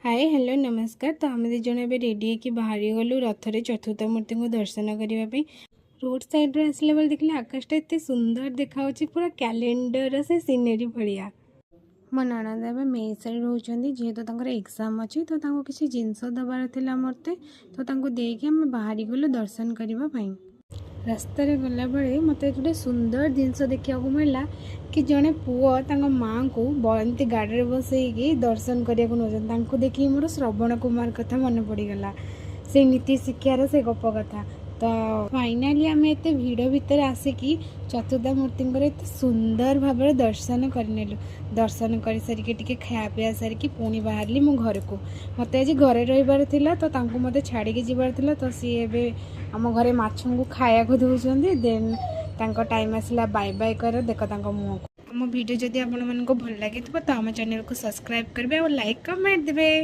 Hi hello नमस्कार। तो आम दी जन ए रेडी है बाहरी गलु रथरे चतुर्थ मूर्ति को दर्शन करने। रोड साइड रे आसला बेले देखले आकाशटा एत सुंदर देखा पूरा कैलेंडर से सीनेरी भाया। मो ननद ए मेसारी रोचंदी जेहेतु एग्जाम अच्छी तो किसी जिनस दबार थिला मते तो देके आम बाहरी गलु दर्शन करने। रास्त गला बेले मत गोटे सुंदर जिनस देखा मिलला कि जड़े पुआ माँ को एमती गाड़ी में बसईकि दर्शन करने को देखिए मोर श्रवण कुमार कथा मन पड़गला से नीति शिक्षार से गप कथा। तो फाइनाली आम एत भिड़ भितर आसिकी चतुर्था मूर्ति एत सुंदर भाव दर्शन करनेलु। दर्शन कर सारिके टिके खाया पिया सारिकी पुणी बाहरली मो घर को। मत आज घरे रही तो मत छाड़ी जीवार तो सी ए आम घरे माछू खाया दौरान देन टाइम आसला बाय बाय कर देख मुँह को। आम भिडियो जदि आपको भल लगी तो आम चैनल को सब्सक्राइब करेंगे और लाइक कमेंट देवे।